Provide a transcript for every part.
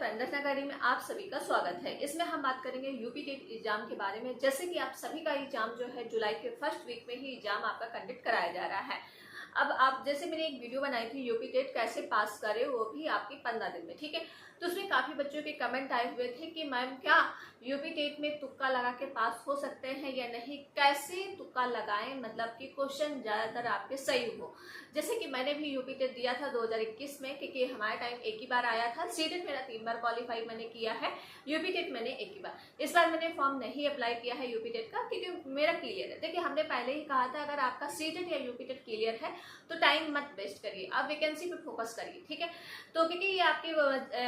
Friend, रचना academy में आप सभी का स्वागत है। इसमें हम बात करेंगे यूपी टेट एग्जाम के बारे में। जैसे कि आप सभी का एग्जाम जो है जुलाई के फर्स्ट वीक में ही एग्जाम आपका कंडक्ट कराया जा रहा है। अब आप जैसे मैंने एक वीडियो बनाई थी यूपी टेट कैसे पास करें, वो भी आपके 15 दिन में, ठीक है। तो उसमें काफी बच्चों के कमेंट आए हुए थे कि मैम क्या यूपी टेट में तुक्का लगा के पास हो सकते हैं या नहीं, कैसे तुक्का लगाएं, मतलब कि क्वेश्चन ज्यादातर आपके सही हो। जैसे कि मैंने भी यूपी टेट दिया था 2021 में, क्योंकि हमारा टाइम एक ही बार आया था। सीटेट मेरा 3 बार क्वालिफाई मैंने किया है, यूपी टेट मैंने एक ही बार। इस बार मैंने फॉर्म नहीं अप्लाई किया है यूपी टेट का, क्योंकि मेरा क्लियर है। देखिए हमने पहले ही कहा था, अगर आपका सीटेट या यूपी टेट क्लियर है तो टाइम मत वेस्ट करिए, आप वैकेंसी पे फोकस करिए, ठीक है। तो क्योंकि ये आपकी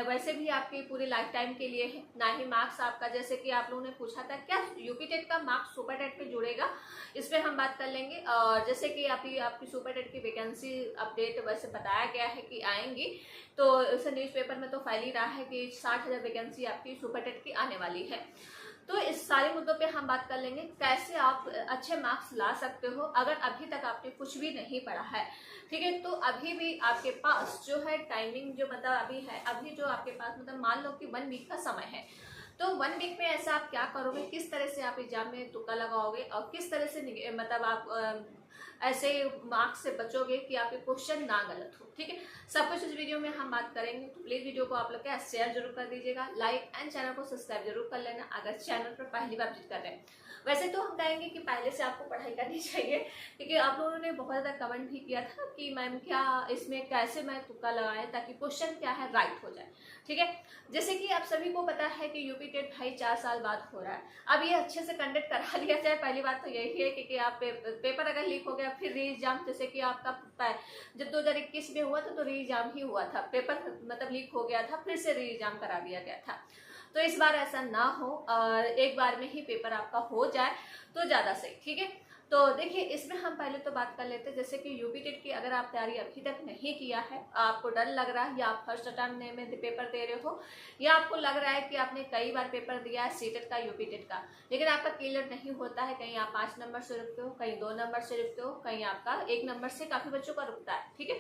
वैसे भी आपकी पूरी लाइफ टाइम के लिए है, ना ही मार्क्स आपका, जैसे कि आप लोगों ने पूछा था क्या यूपी टेट का मार्क्स सुपर टेट पे जुड़ेगा, इस पे हम बात कर लेंगे। और जैसे कि आपकी सुपर टेट की वैकेंसी अपडेट वैसे बताया गया है कि आएंगी, तो उसे न्यूज़पेपर में तो फैल ही रहा है कि 60,000 वैकेंसी आपकी सुपर टेट की आने वाली है। तो इस सारे मुद्दों पे हम बात कर लेंगे, कैसे आप अच्छे मार्क्स ला सकते हो अगर अभी तक आपने कुछ भी नहीं पढ़ा है, ठीक है। तो अभी भी आपके पास जो है टाइमिंग, जो मतलब अभी है, अभी जो आपके पास मतलब मान लो कि 1 वीक का समय है, तो 1 वीक में ऐसा आप क्या करोगे, किस तरह से आप एग्जाम में तुक्का लगाओगे और किस तरह से मतलब आप ऐसे मार्क्स से बचोगे कि आपके क्वेश्चन ना गलत हो, ठीक है। सब कुछ इस वीडियो में हम बात करेंगे। तो प्लीज वीडियो को आप लोग क्या शेयर जरूर कर दीजिएगा, लाइक एंड चैनल को सब्सक्राइब जरूर कर लेना अगर चैनल पर पहली बार विजिट कर रहे हैं। वैसे तो हम कहेंगे कि पहले से आपको पढ़ाई करनी चाहिए, क्योंकि आप लोगों ने बहुत ज्यादा कमेंट भी किया था कि मैम क्या इसमें कैसे मैं तुक्का लगाएं ताकि क्वेश्चन क्या है राइट हो जाए, ठीक है। जैसे कि आप सभी को पता है कि यूपी टेट भाई 4 साल बाद हो रहा है। अब ये अच्छे से कंडक्ट करा लिया जाए, पहली बात तो यही है, क्योंकि आप पेपर अगर लीक हो गया फिर री एग्जाम, जैसे कि आपका जब 2021 में हुआ था तो री एग्जाम ही हुआ था, पेपर मतलब लीक हो गया था, फिर से री एग्जाम करा दिया गया था। तो इस बार ऐसा ना हो और एक बार में ही पेपर आपका हो जाए तो ज्यादा सही, ठीक है। तो देखिए इसमें हम पहले तो बात कर लेते हैं, जैसे कि यूपी टेट की अगर आप तैयारी अभी तक नहीं किया है, आपको डर लग रहा है, या आप फर्स्ट अटेम्प्ट में पेपर दे रहे हो, या आपको लग रहा है कि आपने कई बार पेपर दिया है सीटेट का यूपी टेट का, लेकिन आपका क्लियर नहीं होता है, कहीं आप 5 नंबर से रुकते हो, कहीं 2 नंबर से रुकते हो, कहीं आपका 1 नंबर से काफी बच्चों का रुकता है, ठीक है।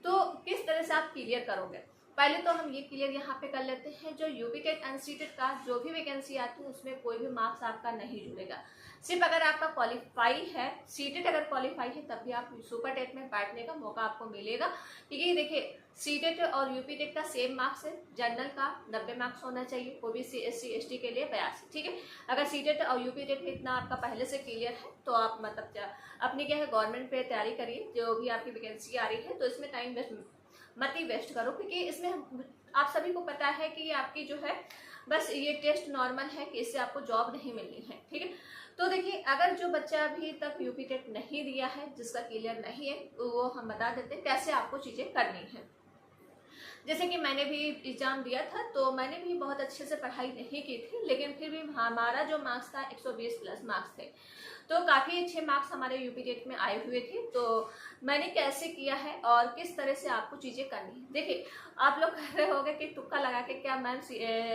तो किस तरह से आप क्लियर करोगे, पहले तो हम ये क्लियर यहाँ पे कर लेते हैं, जो यूपी टेट एंड सीटेट का जो भी वैकेंसी आती है उसमें कोई भी मार्क्स आपका नहीं जुड़ेगा। सिर्फ अगर आपका क्वालिफाई है, सीटेट अगर क्वालिफाई है तब भी आप सुपर टेट में बैठने का मौका आपको मिलेगा, क्योंकि देखिए सीटेट और यूपी टेट का सेम मार्क्स है। जनरल का 90 मार्क्स होना चाहिए, ओबीसी एससी एसटी के लिए 82, ठीक है। अगर सीटेट और यूपी टेट में इतना आपका पहले से क्लियर है तो आप मतलब अपनी क्या है गवर्नमेंट पे तैयारी करिए, जो भी आपकी वैकेंसी आ रही है, तो इसमें टाइम मत ही वेस्ट करो, क्योंकि इसमें आप सभी को पता है कि आपकी जो है बस ये टेस्ट नॉर्मल है कि इससे आपको जॉब नहीं मिलनी है, ठीक है। तो देखिए अगर जो बच्चा अभी तक यूपी टेट नहीं दिया है, जिसका क्लियर नहीं है, वो हम बता देते हैं कैसे आपको चीजें करनी है। जैसे कि मैंने भी एग्जाम दिया था तो मैंने भी बहुत अच्छे से पढ़ाई नहीं की थी, लेकिन फिर भी हमारा जो मार्क्स था 120 प्लस मार्क्स थे, तो काफी अच्छे मार्क्स हमारे यूपी टेट में आए हुए थे। तो मैंने कैसे किया है और किस तरह से आपको चीजें करनी है, देखिए आप लोग कह रहे होंगे कि तुक्का लगा के क्या मैम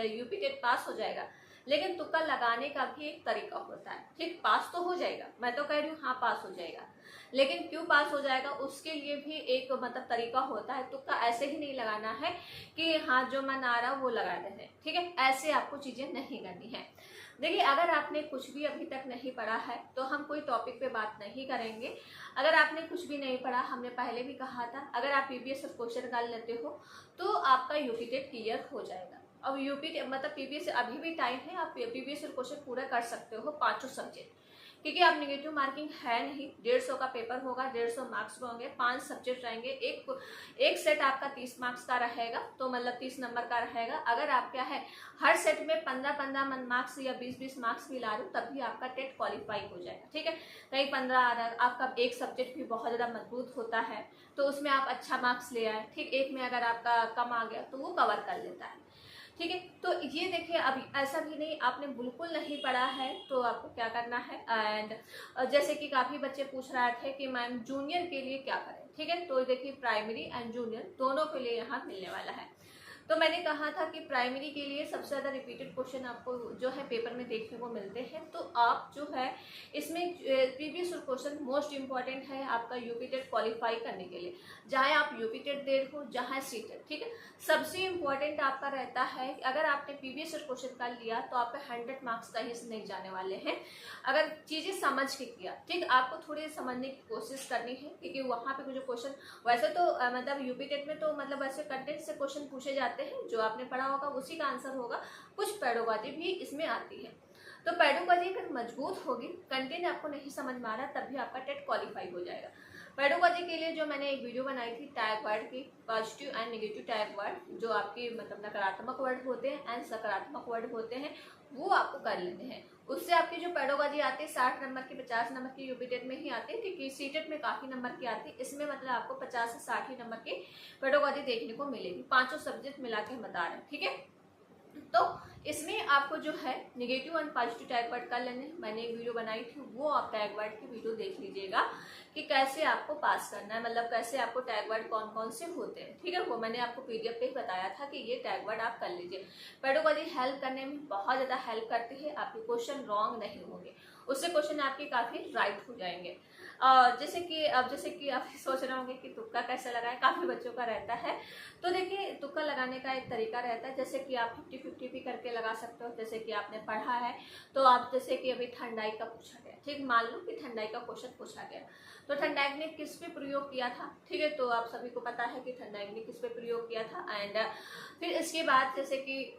यूपी टेट पास हो जाएगा, लेकिन तुक्का लगाने का भी एक तरीका होता है, ठीक। पास तो हो जाएगा, मैं तो कह रही हूँ हाँ पास हो जाएगा, लेकिन क्यों पास हो जाएगा उसके लिए भी एक मतलब तरीका होता है। तुक्का ऐसे ही नहीं लगाना है कि हाँ जो मन आ रहा वो लगा देते हैं, ठीक है, ऐसे आपको चीजें नहीं करनी है। देखिए अगर आपने कुछ भी अभी तक नहीं पढ़ा है तो हम कोई टॉपिक पे बात नहीं करेंगे। अगर आपने कुछ भी नहीं पढ़ा, हमने पहले भी कहा था, अगर आप पीबीएस से क्वेश्चन निकाल लेते हो तो आपका यूपी टेट क्लियर हो जाएगा। अब यूपी मतलब पीबीएस अभी भी टाइम है, आप पीबीएस से क्वेश्चन पूरा कर सकते हो 5 सब्जेक्ट, क्योंकि आप नेगेटिव मार्किंग है नहीं। 150 का पेपर होगा, 150 मार्क्स होंगे, 5 सब्जेक्ट रहेंगे, एक सेट आपका 30 मार्क्स का रहेगा, तो मतलब 30 नंबर का रहेगा। अगर आप क्या है हर सेट में 15-15 मार्क्स या 20-20 मार्क्स भी ला रहे हो तब भी आपका टेट क्वालिफाई हो जाएगा, ठीक है। कहीं 15 आ रहा है, आपका एक सब्जेक्ट भी बहुत ज्यादा मजबूत होता है तो उसमें आप अच्छा मार्क्स ले आए, ठीक। एक में अगर आपका कम आ गया तो वो कवर कर लेता है, ठीक है। तो ये देखिए अभी ऐसा भी नहीं आपने बिल्कुल नहीं पढ़ा है तो आपको क्या करना है। एंड जैसे कि काफी बच्चे पूछ रहे थे कि मैम जूनियर के लिए क्या करें, ठीक है। तो देखिए प्राइमरी एंड जूनियर दोनों के लिए यहाँ मिलने वाला है। तो मैंने कहा था कि प्राइमरी के लिए सबसे ज़्यादा रिपीटेड क्वेश्चन आपको जो है पेपर में देखने को मिलते हैं। तो आप जो है इसमें प्रीवियस क्वेश्चन मोस्ट इंपॉर्टेंट है आपका यूपी टेट क्वालिफाई करने के लिए, चाहे आप यूपी टेट दे हो चाहे सी टेट, ठीक है। सबसे इम्पोर्टेंट आपका रहता है कि अगर आपने प्रीवियस क्वेश्चन कर लिया तो आप पे 100 मार्क्स कहीं से नहीं जाने वाले हैं, अगर चीज़ें समझ के किया, ठीक। आपको थोड़ी समझने की कोशिश करनी है, क्योंकि वहाँ पे मुझे क्वेश्चन वैसे तो मतलब यूपी टेट में तो मतलब वैसे कंटेंट से क्वेश्चन पूछे जाते हैं, जो आपने पढ़ा होगा उसी का आंसर होगा। कुछ पेडागॉजी भी इसमें आती है, तो पेडागॉजी अगर मजबूत होगी, कंटेंट आपको नहीं समझ में आ रहा, तब भी आपका टेट क्वालिफाई हो जाएगा। पेडागॉजी के लिए जो मैंने एक वीडियो बनाई थी टैग वर्ड की, positive and negative tag word, जो आपके मतलब नकारात्मक वर्ड होते हैं एंड सकारात्मक वर्ड होते हैं, वो आपको कर लेने हैं। उससे आपकी जो पेडागॉजी आती है 60 नंबर की, 50 नंबर की यूपी टेट में ही आती है, क्योंकि सी टेट में काफ़ी नंबर की आती है। इसमें मतलब आपको 50 से 60 ही नंबर की पेडागॉजी देखने को मिलेगी, पांचों सब्जेक्ट मिला के हम बता रहे हैं, ठीक है। तो इसमें आपको जो है negative and positive tag word कर लेने, मैंने एक वीडियो बनाई थी, वो आप टैग वर्ड की वीडियो देख लीजिएगा कि कैसे आपको पास करना है, मतलब कैसे आपको टैग वर्ड कौन कौन से होते हैं, ठीक है। वो मैंने आपको पीडीएफ पे ही बताया था कि ये टैग वर्ड आप कर लीजिए। पेडागॉजी हेल्प करने में बहुत ज़्यादा हेल्प करती है, आपके क्वेश्चन रॉन्ग नहीं होंगे, उससे क्वेश्चन आपके काफ़ी राइट हो जाएंगे। जैसे कि आप सोच रहे होंगे कि तुक्का कैसे लगाए, काफ़ी बच्चों का रहता है। तो देखिए, तुक्का लगाने का एक तरीका रहता है, जैसे कि आप 50-50 भी करके लगा सकते हो। जैसे कि आपने पढ़ा है तो आप, जैसे कि अभी ठंडाई का पूछा गया, ठीक, मान लो कि ठंडाई का क्वेश्चन पूछा गया, तो ठंडाई ने किस पे प्रयोग किया था, ठीक है। तो आप सभी को पता है कि ठंडाई ने किस पे प्रयोग किया था, एंड फिर इसके बाद जैसे कि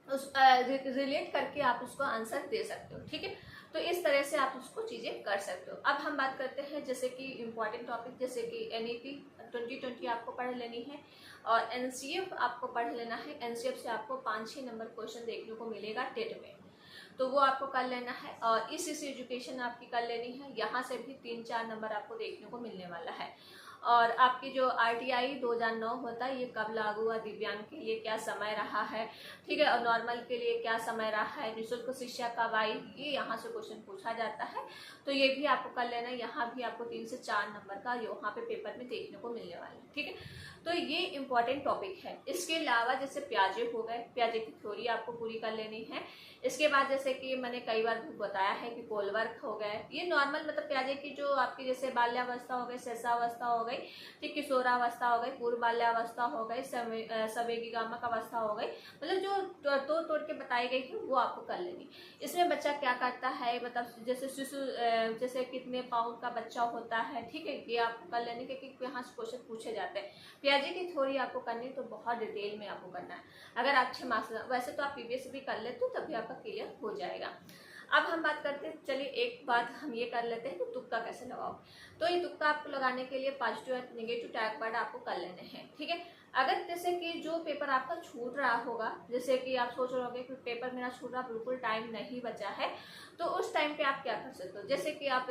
उस रिलेट करके आप उसको आंसर दे सकते हो, ठीक है। तो इस तरह से आप उसको चीज़ें कर सकते हो। अब हम बात करते हैं जैसे कि इम्पॉर्टेंट टॉपिक, जैसे कि एनईटी 2020 आपको पढ़ लेनी है, और एनसीएफ आपको पढ़ लेना है। एनसीएफ से आपको 5-6 नंबर क्वेश्चन देखने को मिलेगा टेट में, तो वो आपको कर लेना है। और इस एजुकेशन आपकी कर लेनी है, यहाँ से भी 3-4 नंबर आपको देखने को मिलने वाला है। और आपकी जो आरटीआई 2009 होता है, ये कब लागू हुआ, दिव्यांग के लिए क्या समय रहा है, ठीक है, और नॉर्मल के लिए क्या समय रहा है, निःशुल्क शिक्षा कब आई, ये यहाँ से क्वेश्चन पूछा जाता है, तो ये भी आपको कर लेना है। यहाँ भी आपको 3 से 4 नंबर का यहाँ पे पेपर में देखने को मिलने वाला है, ठीक है। तो ये इंपॉर्टेंट टॉपिक है। इसके अलावा जैसे प्याजे हो गए, प्याजे की थ्योरी आपको पूरी कर लेनी है। इसके बाद जैसे कि मैंने कई बार बताया है कि पोल वर्क हो गए, ये नॉर्मल मतलब प्याजे की जो आपकी जैसे बाल्यावस्था हो गई, शैशवावस्था हो गई, ठीक, किशोरावस्था हो गई, पूर्व बाल्यावस्था हो गई, सवेगिगामक अवस्था हो गई, मतलब जो तोड़ के बताई गई है वो आपको कर लेनी। इसमें बच्चा क्या करता है, मतलब जैसे शिशु जैसे कितने पाउंड का बच्चा होता है, ठीक है, ये आपको कर लेनी, क्योंकि यहाँ से क्वेश्चन पूछे जाते हैं। प्याजे की थ्योरी आपको करनी तो बहुत डिटेल में आपको करना है। अगर अच्छे मार्क्स, वैसे तो आप पीवीएस भी कर लेते हो, तभी आपका क्लियर हो जाएगा। अब हम बात करते हैं, चलिए एक बात हम ये कर लेते हैं कि तुक्का कैसे लगाओ। तो ये तुक्का आपको लगाने के लिए पॉजिटिव और नेगेटिव टैग वर्ड आपको कर लेने हैं, ठीक है। अगर जैसे कि जो पेपर आपका छूट रहा होगा, जैसे कि आप सोच रहे होंगे कि पेपर मेरा छूट रहा, बिल्कुल टाइम नहीं बचा है, तो उस टाइम पे आप क्या कर सकते हो, जैसे कि आप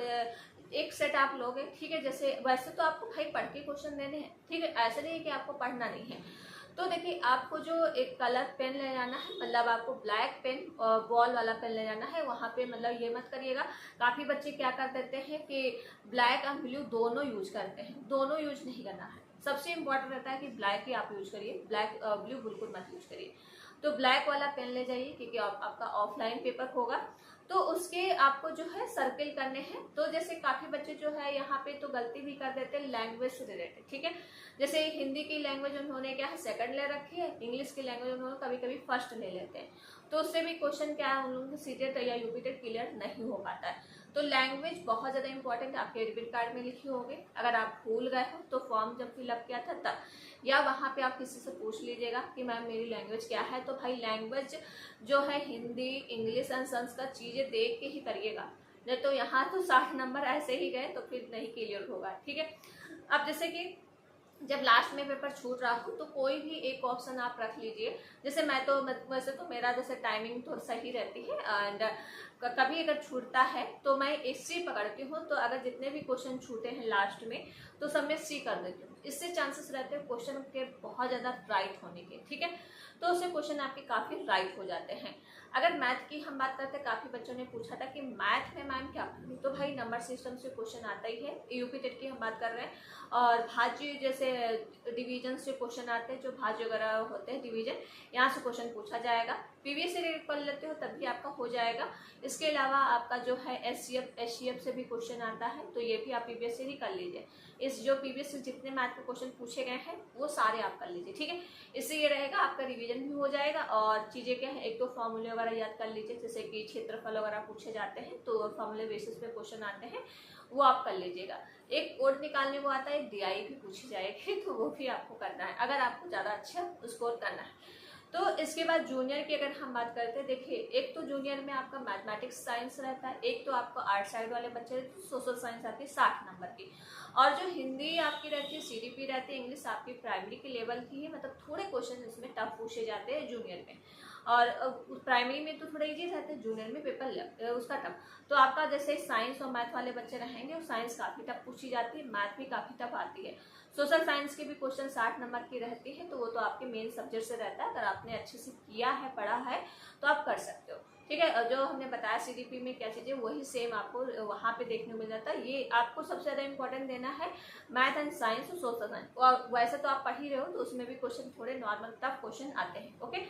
एक सेट आप लोगे, ठीक है। जैसे वैसे तो आपको भाई पढ़ के क्वेश्चन देने हैं, ठीक है, ऐसा नहीं है कि आपको पढ़ना नहीं है। तो देखिए, आपको जो एक कलर पेन ले जाना है, मतलब आपको ब्लैक पेन और बॉल वाला पेन ले जाना है। वहाँ पे मतलब ये मत करिएगा, काफ़ी बच्चे क्या कर देते हैं कि ब्लैक और ब्लू दोनों यूज करते हैं, दोनों यूज नहीं करना है। सबसे इम्पोर्टेंट रहता है कि ब्लैक ही आप यूज करिए, ब्लैक ब्लू बिल्कुल मत यूज करिए। तो ब्लैक वाला पेन ले जाइए, क्योंकि आपका ऑफलाइन पेपर होगा, तो उसके आपको जो है सर्किल करने हैं। तो जैसे काफ़ी बच्चे जो है यहाँ पे तो गलती भी कर देते हैं लैंग्वेज से रिलेटेड, ठीक है। जैसे हिंदी की लैंग्वेज उन्होंने क्या है सेकंड ले रखी है, इंग्लिश की लैंग्वेज उन्होंने कभी कभी फर्स्ट ले लेते हैं, तो उससे भी क्वेश्चन क्या है, उन लोगों की सीटेट या यूपी टेट क्लियर नहीं हो पाता है। तो लैंग्वेज बहुत ज़्यादा इंपॉर्टेंट, आपके एडमिट कार्ड में लिखी होगी। अगर आप भूल गए हो तो फॉर्म जब फिलअप किया था तब, या वहाँ पे आप किसी से पूछ लीजिएगा कि मैम मेरी लैंग्वेज क्या है। तो भाई लैंग्वेज जो है हिंदी, इंग्लिश एंड संस्कृत चीज़ें देख के ही करिएगा, नहीं तो यहाँ तो 60 नंबर ऐसे ही गए तो फिर नहीं क्लियर होगा, ठीक है। अब जैसे कि जब लास्ट में पेपर छूट रहा हो तो कोई भी एक ऑप्शन आप रख लीजिए। जैसे मैं तो वैसे तो मेरा जैसे टाइमिंग तो सही रहती है, एंड कभी अगर छूटता है तो मैं इससे पकड़ती हूँ। तो अगर जितने भी क्वेश्चन छूटे हैं लास्ट में, तो सब में सी कर देती हूँ। इससे चांसेस रहते हैं क्वेश्चन के बहुत ज़्यादा राइट होने के, ठीक है। तो उससे क्वेश्चन आपके काफ़ी राइट हो जाते हैं। अगर मैथ की हम बात करते हैं, काफ़ी बच्चों ने पूछा था कि मैथ में मैम क्या पढ़ूं, तो भाई नंबर सिस्टम से क्वेश्चन आता ही है। यूपी टेट की हम बात कर रहे हैं, और भाज्य जैसे डिवीजन से क्वेश्चन आते हैं, जो भाज्य वगैरह होते हैं डिवीजन, यहाँ से क्वेश्चन पूछा जाएगा। पीवीएस से रीड कर लेते हो तब भी आपका हो जाएगा। इसके अलावा आपका जो है एससीएफ से भी क्वेश्चन आता है, तो ये भी आप पीवीएस से ही कर लीजिए। इस जो पीवीएस से जितने मैथ के क्वेश्चन पूछे गए हैं वो सारे आप कर लीजिए, ठीक है। इससे ये रहेगा आपका रिवीजन भी हो जाएगा, और चीज़ें क्या है, एक दो फॉर्मूले वगैरह याद कर लीजिए, जैसे कि क्षेत्रफल वगैरह पूछे जाते हैं तो फॉर्मूले बेसिस पे क्वेश्चन आते हैं, वो आप कर लीजिएगा। एक कोड निकालने को आता है, डीआई भी पूछी जाएगी, तो वो भी आपको करना है अगर आपको ज़्यादा अच्छा स्कोर करना है। तो इसके बाद जूनियर की अगर हम बात करते हैं, देखिए एक तो जूनियर में आपका मैथमेटिक्स साइंस रहता है, एक तो आपको आर्ट साइड वाले बच्चे सोशल साइंस आती है 60 नंबर की, और जो हिंदी आपकी रहती है सीडीपी रहती है, इंग्लिश आपकी प्राइमरी के लेवल की है, मतलब थोड़े क्वेश्चन इसमें टफ पूछे जाते हैं जूनियर में। और प्राइमरी में तो थोड़ा इजी रहता है, जूनियर में पेपर उसका टफ। तो आपका जैसे साइंस और मैथ वाले बच्चे रहेंगे, और साइंस काफ़ी टफ पूछी जाती है, मैथ भी काफ़ी टफ आती है। सोशल साइंस के भी क्वेश्चन 60 नंबर की रहती है, तो वो तो आपके मेन सब्जेक्ट से रहता है। अगर आपने अच्छे से किया है, पढ़ा है, तो आप कर सकते हो, ठीक है। और जो हमने बताया सीडीपी में क्या चीज़ें, वही सेम आपको वहाँ पे देखने को मिल जाता है। ये आपको सबसे ज़्यादा इंपॉर्टेंट देना है मैथ एंड साइंस और सोशल साइंस, और वैसे तो आप पढ़ ही रहे हो, तो उसमें भी क्वेश्चन थोड़े नॉर्मल टफ क्वेश्चन आते हैं, ओके।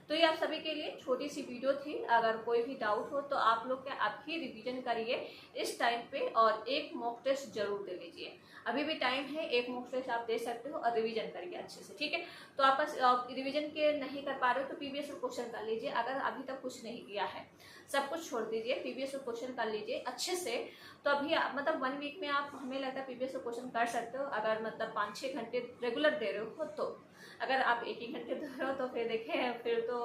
तो ये आप सभी के लिए छोटी सी वीडियो थी। अगर कोई भी डाउट हो तो आप लोग क्या आप ही रिवीजन करिए इस टाइम पे, और एक मॉक टेस्ट जरूर दे लीजिए। अभी भी टाइम है, एक मॉक टेस्ट आप दे सकते हो, और रिवीजन करिए अच्छे से, ठीक है। तो आप रिवीजन के नहीं कर पा रहे हो तो पीवीएस में क्वेश्चन कर लीजिए। अगर अभी तक कुछ नहीं किया है, सब कुछ छोड़ दीजिए, पीवीएस में क्वेश्चन कर लीजिए अच्छे से। तो अभी मतलब 1 वीक में आप, हमें लगता है पीवीएस में क्वेश्चन कर सकते हो, अगर मतलब 5-6 घंटे रेगुलर दे रहे हो तो। अगर आप 1 ही घंटे दे रहे हो तो फिर देखें, फिर तो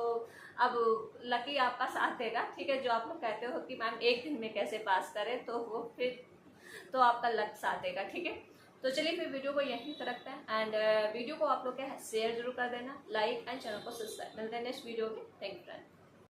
अब लकी आपका साथ देगा, ठीक है। जो आप लोग कहते हो कि मैम एक दिन में कैसे पास करें, तो वो फिर तो आपका लक साथ देगा, ठीक है। तो चलिए फिर वीडियो को यहीं पर रखते हैं, एंड वीडियो को आप लोग क्या है शेयर जरूर कर देना, लाइक एंड चैनल को सब्सक्राइब। मिलते हैं नेक्स्ट वीडियो में। Thank you friend.